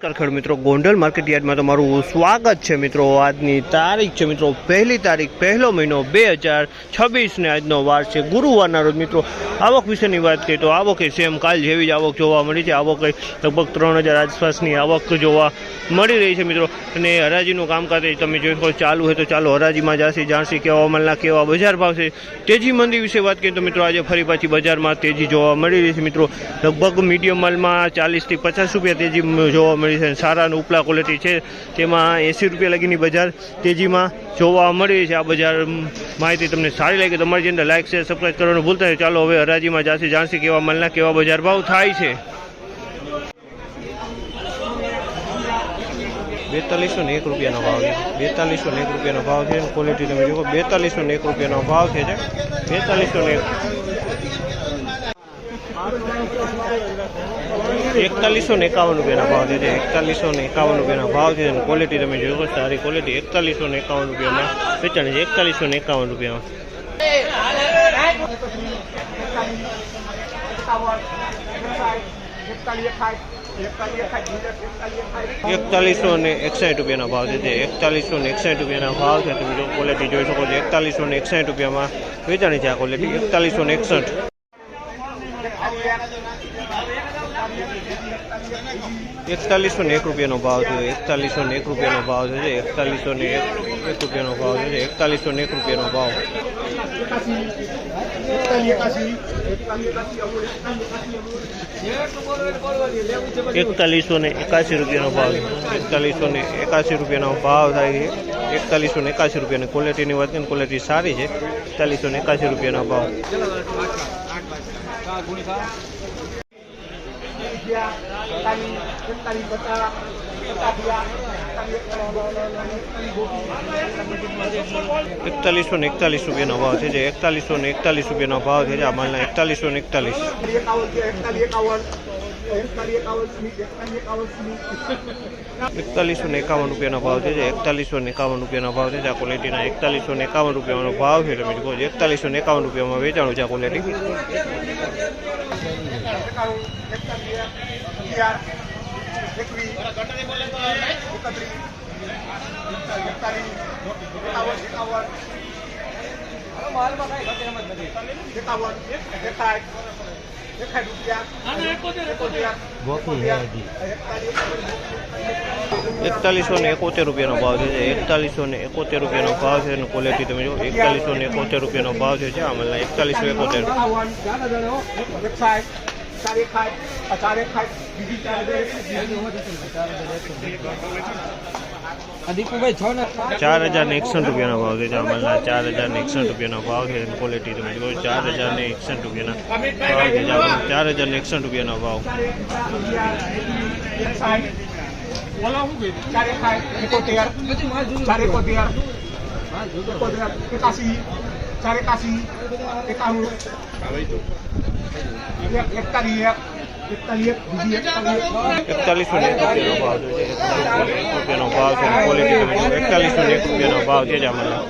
નમસ્કાર ખેડૂત મિત્રો, ગોંડલ માર્કેટ યાર્ડમાં તમારું સ્વાગત છે મિત્રો। આજની તારીખ છે મિત્રો 1 તારીખ 1 મહિનો 2026 ને આજનો વાર છે ગુરુવારના રોજ મિત્રો। આવક વિશેની વાત કરીએ તો આવક સેમ કાલ જેવી જ આવક જોવા મળી છે। આવક લગભગ 3000 આસપાસની આવક જોવા મળી રહી છે મિત્રો। અને હરાજીનું કામકાજ તમે જોઈ શકો ચાલુ હોય તો ચાલો હરાજીમાં જાણસી કેવા માલના કેવા બજાર ભાવ છે। તેજી મંદી વિશે વાત કરીએ તો મિત્રો આજે ફરી પાછી બજારમાં તેજી જોવા મળી રહી છે મિત્રો। લગભગ મીડિયમ માલમાં 40 થી 50 રૂપિયા તેજી જોવા મળી છે। સારા અને ઉપલા ક્વોલિટી છે તેમાં 80 રૂપિયા લગીની બજાર તેજીમાં જોવા મળી છે। આ બજાર માહિતી તમને સારી લાગી તો તમારી ચેનલ લાઈક શેર સબસ્ક્રાઈબ કરવાનું ભૂલતા નહીં। ચાલો હવે હરાજીમાં જાણસી કેવા માલના કેવા બજાર ભાવ થાય છે। 4201 રૂપિયાનો ભાવ છે। 4201 રૂપિયાનો ભાવ છે। ક્વોલિટી તમે જુઓ 4201 રૂપિયાનો ભાવ છે। 4201 4151 રૂપિયાના ભાવ છે। 4151 રૂપિયાનો ભાવ છે। ક્વોલિટી તમે જોયો સારી ક્વોલિટી 4151 રૂપિયામાં વેચાણ છે। 4151 રૂપિયામાં 4161 રૂપિયાનો ભાવ છે। 4161 રૂપિયાના ભાવ છે। તમે જો ક્વોલિટી જોઈ શકો છો 4161 રૂપિયામાં વેચાણી છે। આ ક્વોલિટી 4161 4101 રૂપિયાનો ભાવ છે। 4101 રૂપિયાનો ભાવ છે। 4101 રૂપિયાનો ભાવ છે। 4101 રૂપિયાનો ભાવ 4181 રૂપિયાનો ભાવ 4181 રૂપિયાનો ભાવ થાય છે। 4181 રૂપિયાની ક્વોલિટીની વાત કરીએ ક્વોલિટી સારી છે। 4181 રૂપિયાનો ભાવ 4141 રૂપિયાનો ભાવ છે। 4141 રૂપિયાનો ભાવ છે। આ માલના 4141 4151 રૂપિયાનો ભાવ છે। 4151 રૂપિયાનો ભાવ છે। આ ક્વોલિટીના 4151 રૂપિયાનો ભાવ છે। તમે જુઓ 4151 રૂપિયામાં વેચાણું છે આ ક્વોલિટી। એકતાલીસો ને 71 રૂપિયાનો ભાવ છે। 4171 રૂપિયાનો ભાવ છે। ક્વોલિટી તમે જો 4171 રૂપિયાનો ભાવ છે। આ મળે 4171 4061 રૂપિયાનો ભાવ છે। આમલના 4061 રૂપિયાનો ભાવ છે। ક્વોલિટી તમે જુઓ 4061 રૂપિયાના ભાવ છે। 4061 રૂપિયાનો ભાવ 4101 રૂપિયાનો ભાવ છે। ક્વોલિટી તમે જુઓ 4101 રૂપિયાનો ભાવ છે। આમલના